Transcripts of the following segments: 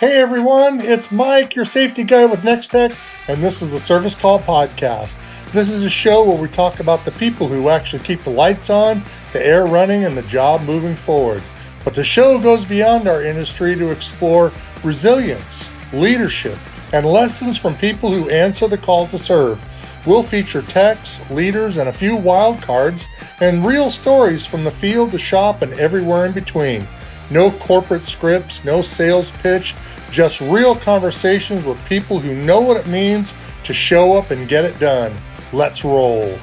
Hey everyone, it's Mike, your safety guy with Next Tech, and this is the Service Call Podcast. This is a show where we talk about the people who actually keep the lights on, the air running, and the job moving forward. But the show goes beyond our industry to explore resilience, leadership, and lessons from people who answer the call to serve. We'll feature techs, leaders, and a few wild cards, and real stories from the field, the shop, and everywhere in between. No corporate scripts, no sales pitch, just real conversations with people who know what it means to show up and get it done. Let's roll.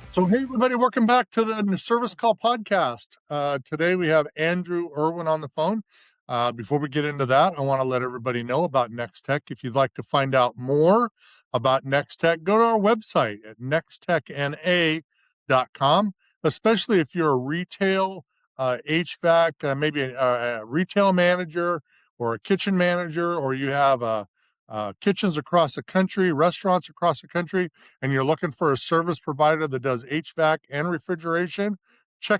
So, hey everybody, welcome back to the Service Call Podcast. Today we have Andrew Irwin on the phone. Before we get into that, I want to let everybody know about Next Tech. If you'd like to find out more about Next Tech, go to our website at nexttechna.com. Especially if you're a retail HVAC, maybe a retail manager or a kitchen manager, or you have kitchens across the country, restaurants across the country, and you're looking for a service provider that does HVAC and refrigeration,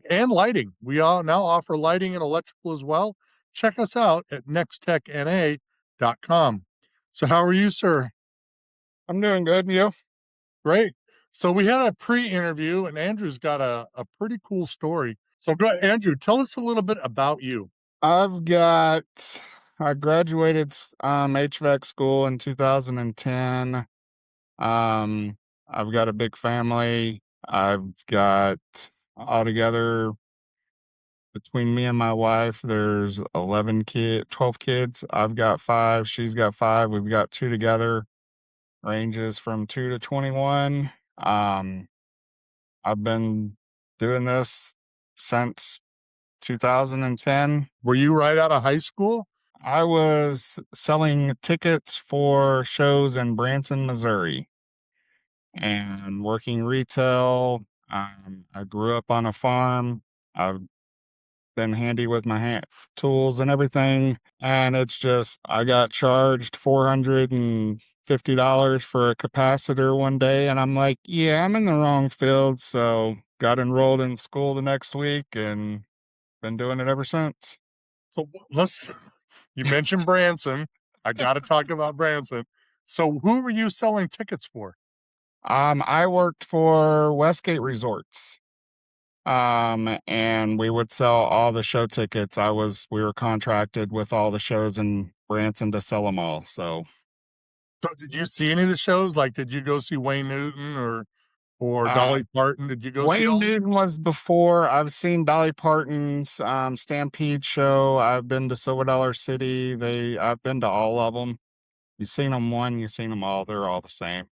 and lighting. We all now offer lighting and electrical as well. Check us out at nexttechna.com. So how are you, sir? I'm doing good, and you? Great. So we had a pre-interview, and Andrew's got a pretty cool story. So go ahead, Andrew, tell us a little bit about you. I graduated HVAC school in 2010. I've got a big family. I've got altogether between me and my wife, there's 12 kids. I've got 5, she's got 5. We've got 2 together, ranges from 2 to 21. I've been doing this since 2010. Were you right out of high school? I was selling tickets for shows in Branson, Missouri, and working retail. I grew up on a farm. I've been handy with my hand tools and everything, and it's just I got charged $450 for a capacitor one day, and I'm like, yeah, I'm in the wrong field, so got enrolled in school the next week and been doing it ever since. So you mentioned Branson. I got to talk about Branson. So who were you selling tickets for? I worked for Westgate Resorts. And we would sell all the show tickets. We were contracted with all the shows in Branson to sell them all. So Did you see any of the shows? Like, did you go see Wayne Newton or Dolly Parton? Did you go see all? Wayne Newton was before. I've seen Dolly Parton's Stampede show. I've been to Silver Dollar City. I've been to all of them. You've seen them one, you've seen them all. They're all the same.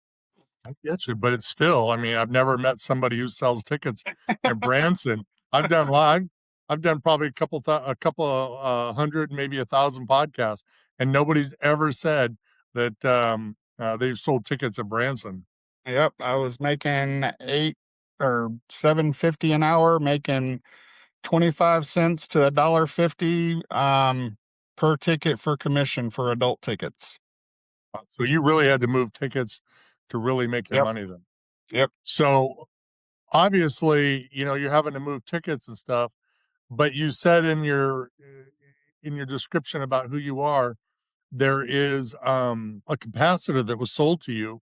I get you, but it's still, I mean, I've never met somebody who sells tickets in Branson. I've done probably a couple hundred, maybe 1,000 podcasts, and nobody's ever said that they've sold tickets at Branson. Yep, I was making $8 or $7.50 an hour, making 25 cents to $1.50 per ticket for commission for adult tickets. So you really had to move tickets to really make your money then. Yep. So obviously, you're having to move tickets and stuff, but you said in your description about who you are, there is a capacitor that was sold to you.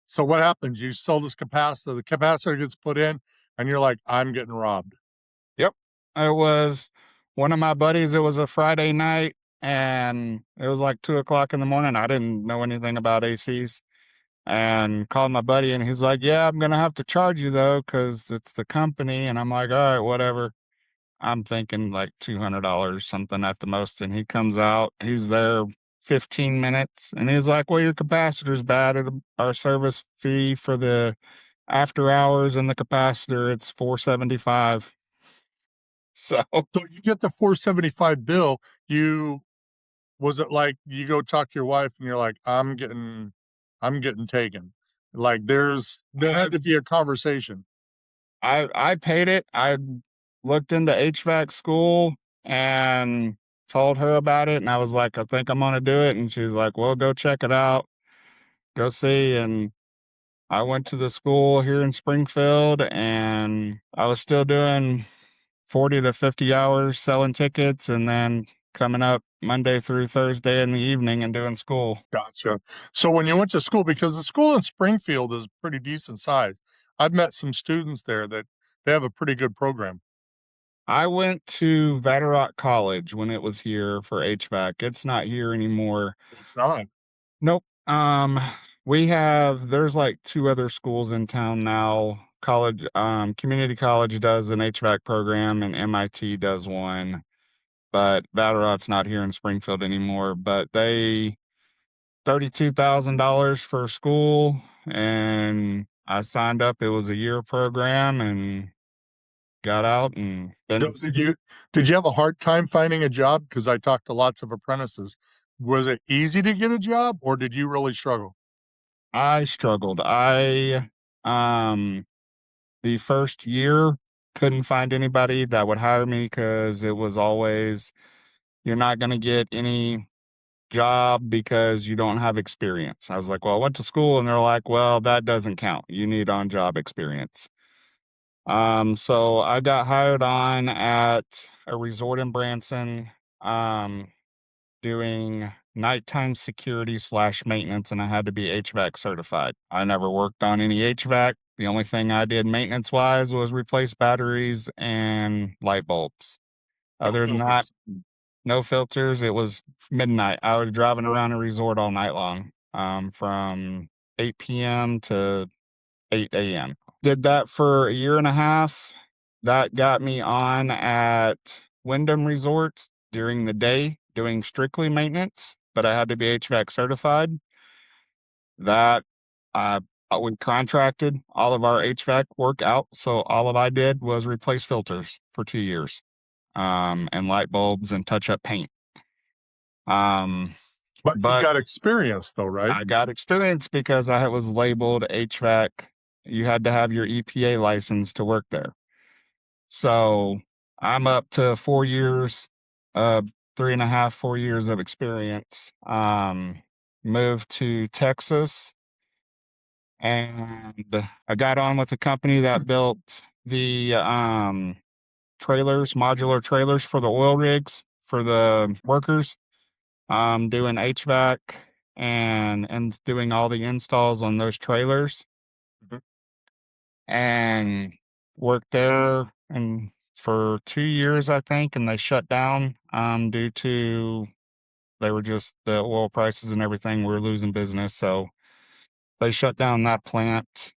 So what happens? You sell this capacitor, the capacitor gets put in, and you're like, I'm getting robbed. Yep. It was one of my buddies. It was a Friday night, and it was like 2:00 in the morning. I didn't know anything about ACs, and called my buddy, and he's like, yeah, I'm going to have to charge you though, because it's the company. And I'm like, all right, whatever. I'm thinking like $200 something at the most. And he comes out, he's there 15 minutes, and he's like, well, your capacitor's bad. Our service fee for the after hours and the capacitor, it's $475. So you get the 475 bill. Was it like you go talk to your wife and you're like, I'm getting taken? Like there had to be a conversation. I paid it. I looked into HVAC school and told her about it, and I was like, I think I'm gonna do it. And she's like, well, go check it out, go see. And I went to the school here in Springfield, and I was still doing 40 to 50 hours selling tickets, and then coming up Monday through Thursday in the evening and doing school. Gotcha. So when you went to school, because the school in Springfield is pretty decent size, I've met some students there that they have a pretty good program. I went to Vatterott College when it was here for HVAC. It's not here anymore. It's not. Nope. There's like two other schools in town now. Community college does an HVAC program and MIT does one, but Vatterott's not here in Springfield anymore. But they $32,000 for school, and I signed up. It was a year program and got out and been. Did you have a hard time finding a job? Because I talked to lots of apprentices. Was it easy to get a job, or did you really struggle? I struggled. The first year couldn't find anybody that would hire me because it was always, you're not going to get any job because you don't have experience. I was like, well, I went to school, and they're like, well, that doesn't count. You need on-job experience. So I got hired on at a resort in Branson, doing nighttime security / maintenance, and I had to be HVAC certified. I never worked on any HVAC. The only thing I did maintenance wise was replace batteries and light bulbs. No Other than that, filters. no filters. It was midnight. I was driving around a resort all night long, from 8 p.m. to 8 a.m. Did that for a year and a half. That got me on at Wyndham Resorts during the day doing strictly maintenance, but I had to be HVAC certified. That uh, we contracted all of our HVAC work out, so all of I did was replace filters for 2 years, and light bulbs and touch up paint. But you But got experience, though, right? I got experience because I was labeled HVAC. You had to have your EPA license to work there. So I'm up to 4 years, 3.5, 4 years of experience. Moved to Texas, and I got on with a company that built the modular trailers for the oil rigs for the workers. Doing HVAC and doing all the installs on those trailers, Mhm. and worked there and for 2 years, I think, and they shut down due to they were just the oil prices and everything were losing business, so they shut down that plant.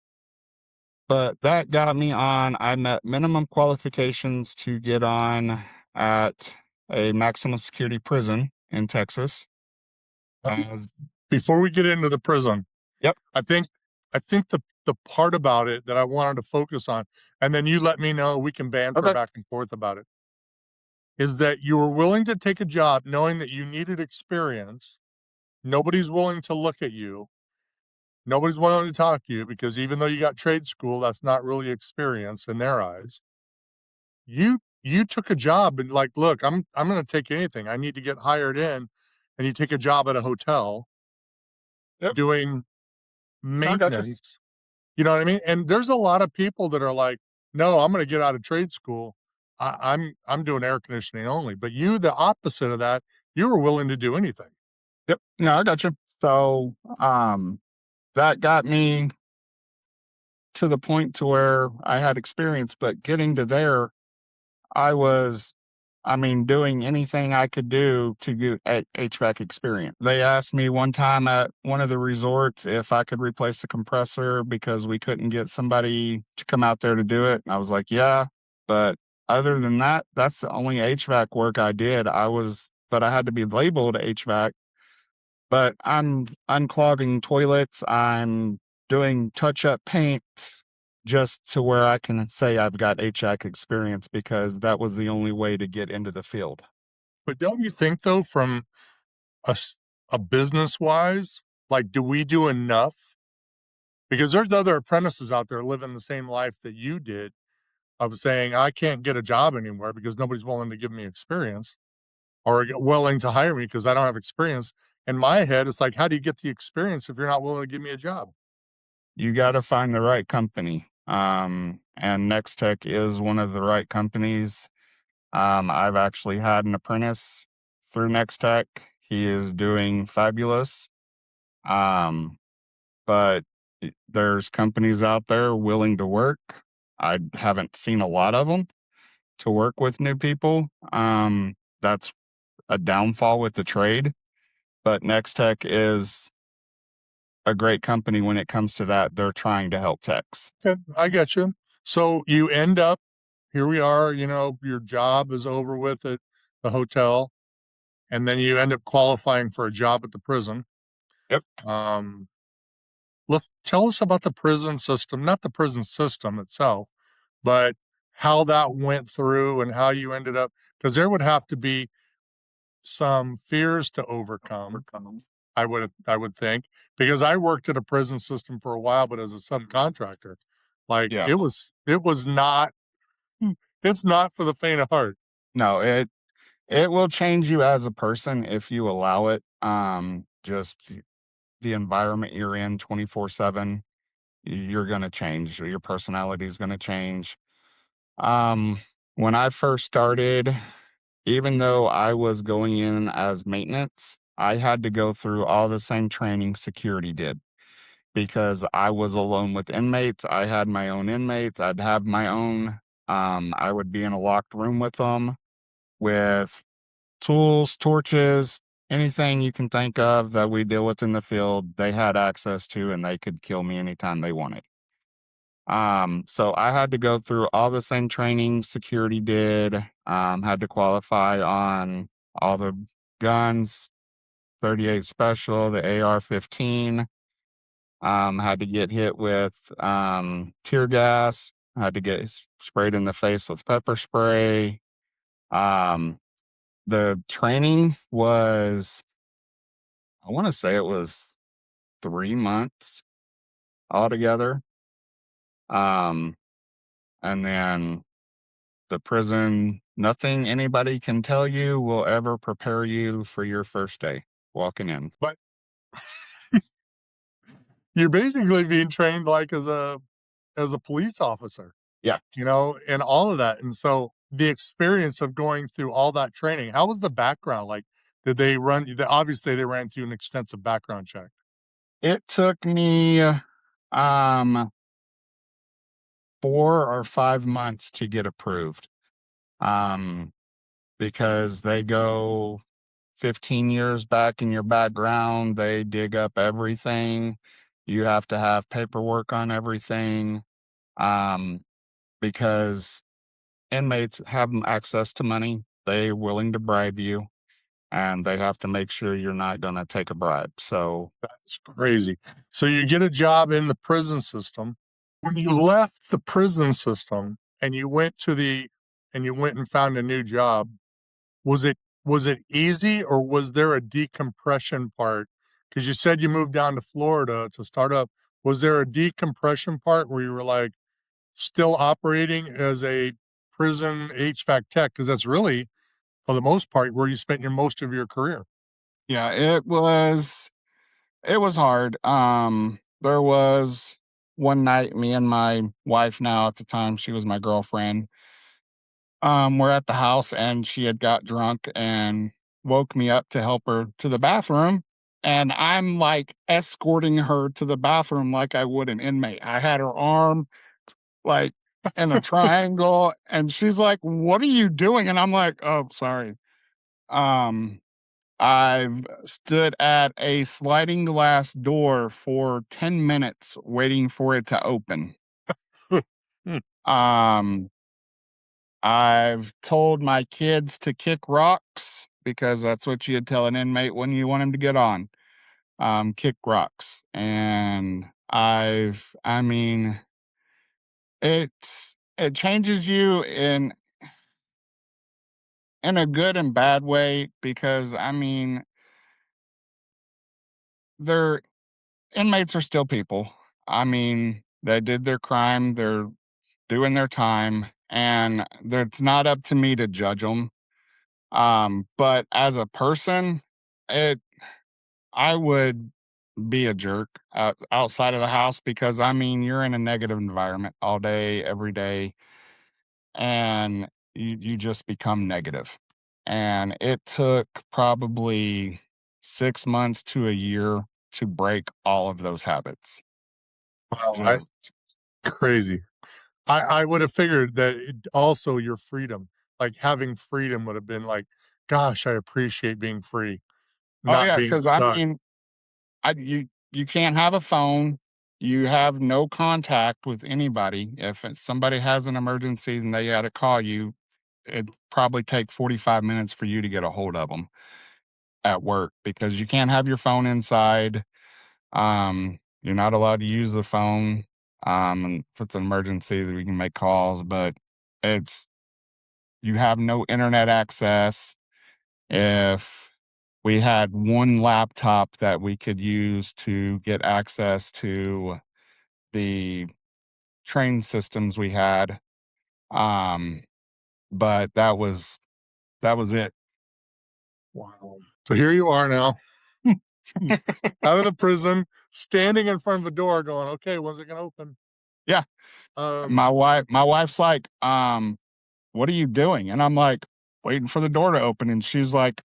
But that got me on. I met minimum qualifications to get on at a maximum security prison in Texas. Before we get into the prison, Yep. I think the part about it that I wanted to focus on, and then you let me know, we can banter Okay. back and forth about it, is that you were willing to take a job knowing that you needed experience. Nobody's willing to look at you. Nobody's willing to talk to you because even though you got trade school, that's not really experience in their eyes. You took a job and like, look, I'm going to take anything. I need to get hired in, and you take a job at a hotel Yep. doing I gotcha. maintenance. You know what I mean? And there's a lot of people that are like, no, I'm going to get out of trade school. I'm doing air conditioning only. But you, the opposite of that, you were willing to do anything. Yep. No, I gotcha. So, that got me to the point to where I had experience, but getting to there, I was, doing anything I could do to get HVAC experience. They asked me one time at one of the resorts if I could replace the compressor because we couldn't get somebody to come out there to do it. And I was like, yeah, but other than that, that's the only HVAC work I did. But I had to be labeled HVAC. But I'm unclogging toilets. I'm doing touch-up paint just to where I can say I've got HVAC experience because that was the only way to get into the field. But don't you think, though, from a business wise, like, do we do enough? Because there's other apprentices out there living the same life that you did of saying, I can't get a job anywhere because nobody's willing to give me experience or willing to hire me because I don't have experience. In my head, it's like, how do you get the experience if you're not willing to give me a job? You got to find the right company. And Next Tech is one of the right companies. I've actually had an apprentice through Next Tech. He is doing fabulous. Um, but there's companies out there willing to work. I haven't seen a lot of them to work with new people. That's a downfall with the trade, but Next Tech is a great company when it comes to that. They're trying to help techs. Okay, I get you. So you end up, here we are, your job is over with at the hotel, and then you end up qualifying for a job at the prison. Yep. Um, let's tell us about the prison system, not the prison system itself, but how that went through and how you ended up, because there would have to be some fears to overcome. I would think, because I worked at a prison system for a while, but as a subcontractor, like Yeah. it was not, it's not for the faint of heart. No, it will change you as a person if you allow it. Just the environment you're in 24/7, you're going to change. Your personality is going to change. Um, when I first started, even though I was going in as maintenance, I had to go through all the same training security did because I was alone with inmates. I had my own inmates. I'd have my own. I would be in a locked room with them with tools, torches, anything you can think of that we deal with in the field, they had access to and they could kill me anytime they wanted. So I had to go through all the same training security did, had to qualify on all the guns, 38 special, the AR-15, had to get hit with tear gas, had to get sprayed in the face with pepper spray. Um, the training was, I want to say it was 3 months altogether. Um, and then the prison, nothing anybody can tell you will ever prepare you for your first day walking in. But you're basically being trained like as a police officer, Yeah. and all of that. And so the experience of going through all that training, how was the background? Like, did they obviously they ran through an extensive background check. It took me um 4 or 5 months to get approved. Um, because they go 15 years back in your background, they dig up everything. You have to have paperwork on everything. Um, because inmates have access to money. They're willing to bribe you, and they have to make sure you're not going to take a bribe. So, It's crazy. So you get a job in the prison system. When you left the prison system and you went and found a new job, was it easy, or was there a decompression part? Because you said you moved down to Florida to start up. Was there a decompression part where you were like still operating as a prison HVAC tech? Because that's really, for the most part, where you spent your most of your career. yeah, it was hard. There was one night me and my wife now at the time, she was my girlfriend. We're at the house and she had got drunk and woke me up to help her to the bathroom. And I'm like escorting her to the bathroom like I would an inmate. I had her arm like in a triangle and she's like, "What are you doing?" And I'm like, "Oh, sorry." Um, I've stood at a sliding glass door for 10 minutes waiting for it to open. Um, I've told my kids to kick rocks because that's what you'd tell an inmate when you want him to get on. Kick rocks. And I mean, it changes you in a good and bad way because I mean, they're inmates are still people. I mean, they did their crime, they're doing their time, and it's not up to me to judge them. But as a person, it I would be a jerk outside of the house because I mean you're in a negative environment all day, every day, and you just become negative. And it took probably 6 months to a year to break all of those habits. Wow, I Just crazy. I would have figured that also your freedom, like having freedom would have been like, gosh, I appreciate being free, oh not yeah, being because I stuck. mean, you can't have a phone. You have no contact with anybody. If somebody has an emergency and they got to call you, it probably take 45 minutes for you to get a hold of them at work because you can't have your phone inside. You're not allowed to use the phone. And if it's an emergency, we can make calls, but it's you have no internet access. If we had one laptop that we could use to get access to the train systems we had, um, but that was it. Wow. So here you are now, out of the prison, standing in front of the door going, okay, when's it gonna open? Yeah, Um, my wife's like, "What are you doing?" And I'm like, "Waiting for the door to open." And she's like,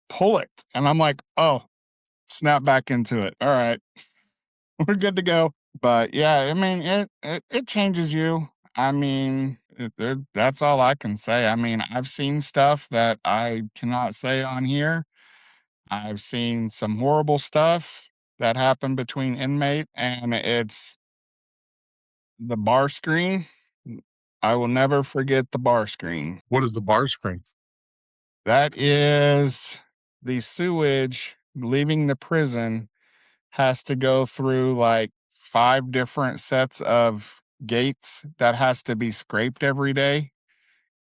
"Pull it." And I'm like, "Oh, snap back into it. All right, we're good to go." But yeah, I mean, it changes you. I mean, that's all I can say. I mean, I've seen stuff that I cannot say on here. I've seen some horrible stuff that happened between inmate, and it's the bar screen. I will never forget the bar screen. what is the bar screen? That is the sewage leaving the prison has to go through like 5 different sets of gates that has to be scraped every day.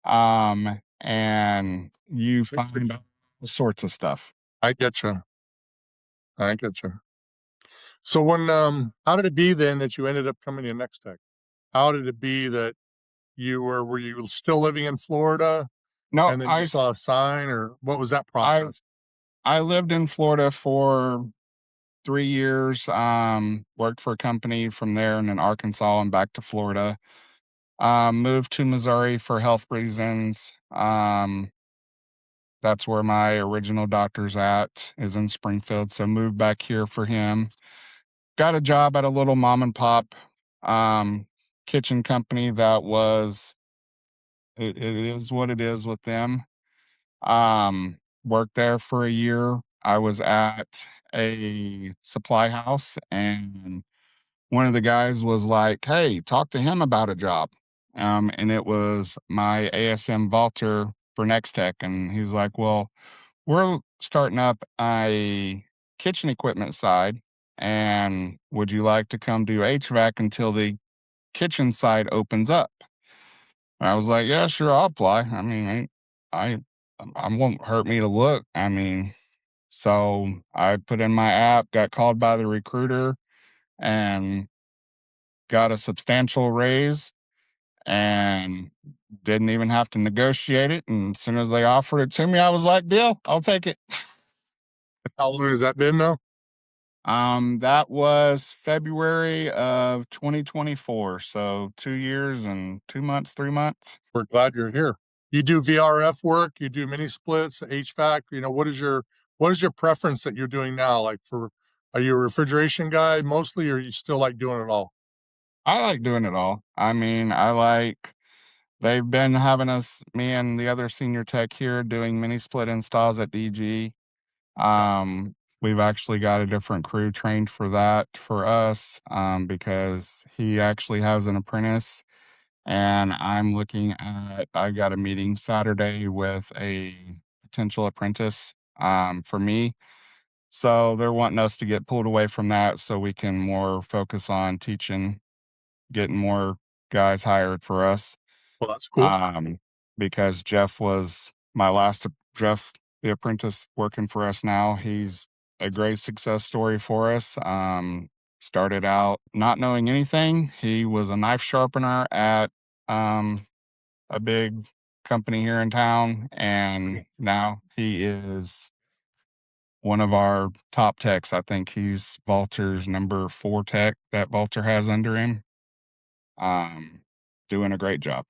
And you find all sorts of stuff. I get you. I get you. So when how did it be then that you ended up coming to Next Tech? How did it be that were you still living in Florida No, and then you saw a sign, or what was that I process? I lived in Florida for 3 years, worked for a company from there and in Arkansas and back to Florida. Moved to Missouri for health reasons. That's where my original doctor's at, is in Springfield. So moved back here for him. Got a job at a little mom and pop um, kitchen company that was, it is what it is with them. Worked there for a year. I was at a supply house and one of the guys was like, "Hey, talk to him about a job." And it was my ASM vaulter for Next Tech. And he's like, "Well, we're starting up a kitchen equipment side. And would you like to come do HVAC until the kitchen side opens up?" And I was like, "Yeah, sure, I'll apply. I mean, I, I won't hurt me to look." I mean, so I put in my app, got called by the recruiter, and got a substantial raise and didn't even have to negotiate it. And as soon as they offered it to me, I was like, "Deal, I'll take it." How long has that been now? That was February of 2024. So 2 years and 2 months, 3 months. We're glad you're here. You do VRF work, you do mini splits, HVAC, what is your preference that you're doing now? Like are you a refrigeration guy mostly, or you still like doing it all? I like doing it all. I mean, they've been having me and the other senior tech here doing mini split installs at DG. Yeah. We've actually got a different crew trained for that for us, because he actually has an apprentice. And I've got a meeting Saturday with a potential apprentice, for me. So they're wanting us to get pulled away from that so we can more focus on teaching, getting more guys hired for us. Well, that's cool. Um, because Jeff, the apprentice working for us now. He's a great success story for us. Started out not knowing anything. He was a knife sharpener at um, a big company here in town, and now he is one of our top techs. I think he's Valter's number 4 tech that Valter has under him. Um, Doing a great job.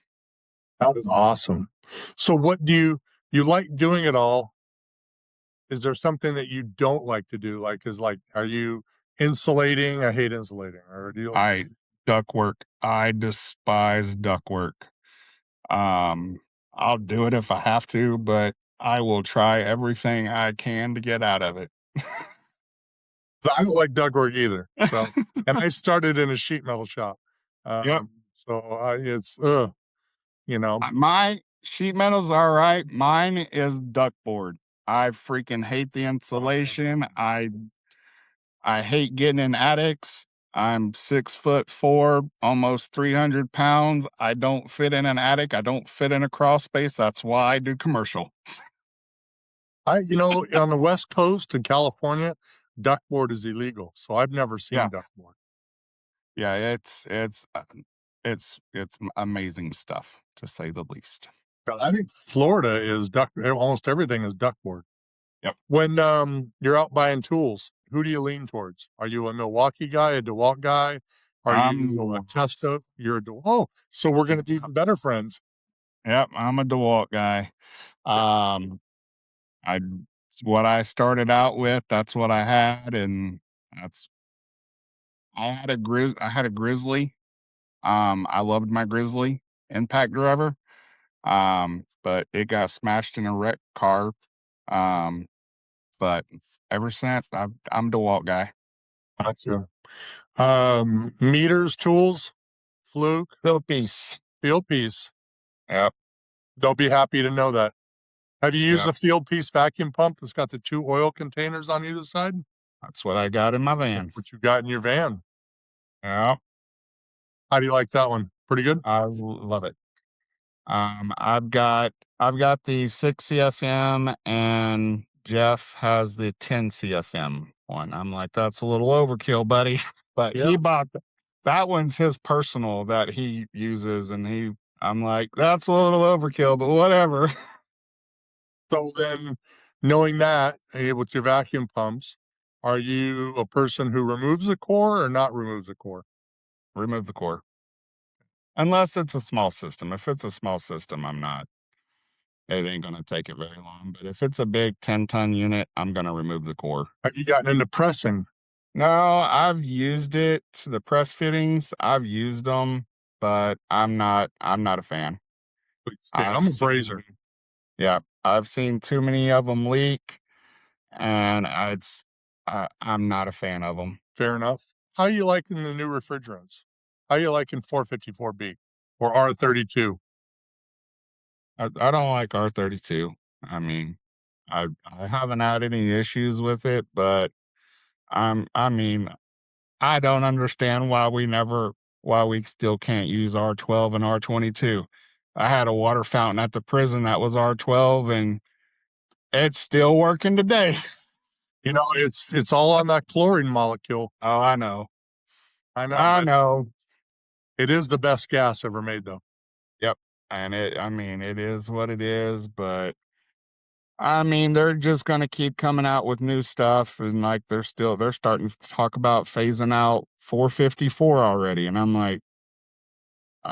That was awesome. So what do you like doing it all? Is there something that you don't like to do? Are you insulating? I hate insulating. Or do you like, I duct work. I despise duct work. Um, I'll do it if I have to, but I will try everything I can to get out of it. I don't like ductwork either. So, and I started in a sheet metal shop. Yep. It's, you know, My sheet metal's all right. Mine is duct board. I freaking hate the insulation. I hate getting in attics. I'm 6'4", almost 300 pounds. I don't fit in an attic. I don't fit in a crawl space. That's why I do commercial. on the West Coast in California, ductboard is illegal. So I've never Yeah, seen ductboard. yeah. It's amazing stuff to say the least. But I think Florida is almost everything is ductboard. Yep. When you're out buying tools, who do you lean towards? Are you a Milwaukee guy, a DeWalt guy? Are you a Testo? You're a DeWalt. Oh, so we're going to be even better friends. Yep, I'm a DeWalt guy. Yeah. Um, I it's what I started out with. That's what I had, and that's I had a Grizzly. I loved my Grizzly impact driver. But it got smashed in a wrecked car. Um, but ever since, I'm a DeWalt guy. Gotcha. Meters, tools, fluke, Philippines. field piece. Yep. They'll be happy to know that. Have you used Yep. the field piece vacuum pump that's got the two oil containers on either side? That's what I got in my That's van. what you got in your van. Yep. How do you like that one? Pretty good? Love it. I've got the 6 CFM and Jeff has the 10 CFM one. I'm like, that's a little overkill, buddy. But Yeah. he bought that one's his personal that he uses, and I'm like, that's a little overkill, but whatever. So then, knowing that, with your vacuum pumps, are you a person who removes the core or not removes the core? Remove the core. Unless it's a small system. If it's a small system, I'm not. It ain't gonna take it very long. But if it's a big 10-ton unit, I'm gonna remove the core. Have you gotten into pressing? No, I've used it, the press fittings, I've used them, but I'm not a fan. I've I'm a brazier. seen yeah, I've seen too many of them leak, and I'm not a fan of them. Fair enough. How are you liking the new refrigerants? How are you liking 454B or R32? I don't like R32. I mean, I haven't had any issues with it, but I mean, I don't understand why we still can't use R12 and R22. I had a water fountain at the prison that was R12 and it's still working today. It's all on that chlorine molecule. Oh, I know. I know, I but know. it is the best gas ever made, though. Yep. And I mean, it is what it is, but I mean, they're just going to keep coming out with new stuff. And like, they're starting to talk about phasing out 454 already. And I'm like,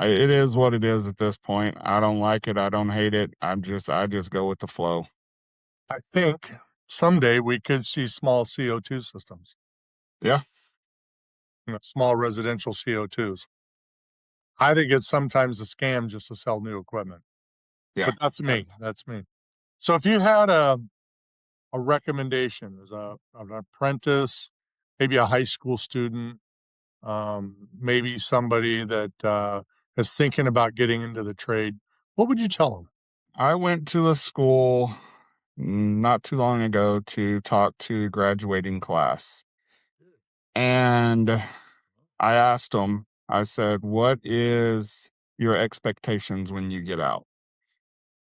it is what it is at this point. I don't like it. I don't hate it. I just go with the flow. I think someday we could see small CO2 systems, Yeah. small residential CO2s. I think it's sometimes a scam just to sell new equipment, Yeah. but that's me. That's me. So if you had a recommendation as an apprentice, maybe a high school student, maybe somebody that is thinking about getting into the trade, what would you tell them? I went to a school not too long ago to talk to a graduating class. And I asked them, I said, what is your expectations when you get out?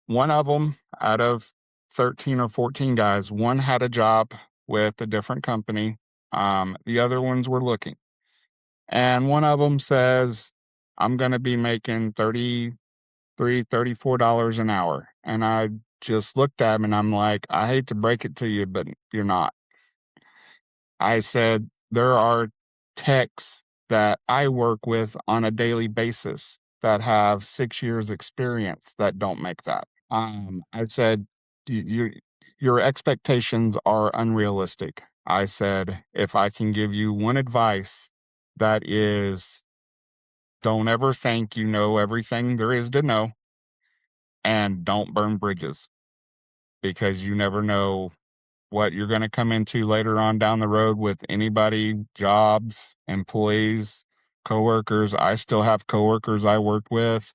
One of them, out of 13 or 14 guys, one had a job with a different company. The other ones were looking. And one of them says, I'm going to be making $34 an hour. And I just looked at him and I'm like, I hate to break it to you, but you're not. I said, there are techs that I work with on a daily basis that have 6 years experience that don't make that. I said, your expectations are unrealistic. I said, if I can give you one advice, that is, don't ever think you know everything there is to know, and don't burn bridges, because you never know what you're going to come into later on down the road with anybody, jobs, employees, coworkers. I still have coworkers I worked with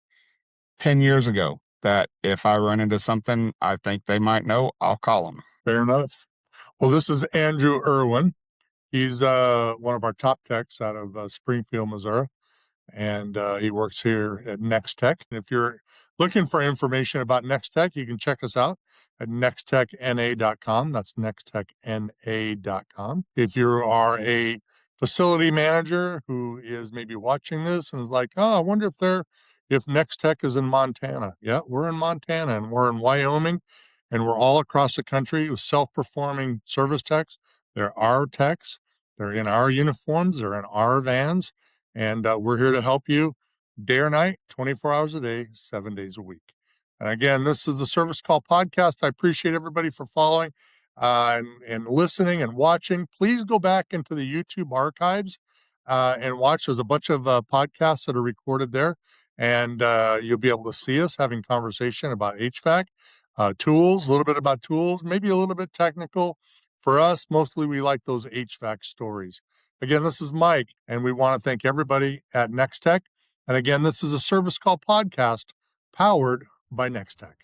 10 years ago that if I run into something I think they might know, I'll call them. Fair enough. Well, this is Andrew Irwin. He's one of our top techs out of Springfield, Missouri, and he works here at Next Tech. And if you're looking for information about Next Tech, you can check us out at nexttechna.com. That's nexttechna.com. If you are a facility manager who is maybe watching this and is like, oh, I wonder if Next Tech is in Montana. Yeah, we're in Montana, and we're in Wyoming, and we're all across the country with self-performing service techs. They're our techs. They're in our uniforms. They're in our vans. And we're here to help you day or night, 24 hours a day, 7 days a week. And again, this is the Service Call Podcast. I appreciate everybody for following and listening and watching. Please go back into the YouTube archives and watch. There's a bunch of podcasts that are recorded there. And you'll be able to see us having conversation about HVAC, tools, a little bit about tools, maybe a little bit technical. For us, mostly we like those HVAC stories. Again, this is Mike, and we want to thank everybody at Next Tech. And again, this is a Service Call Podcast powered by Next Tech.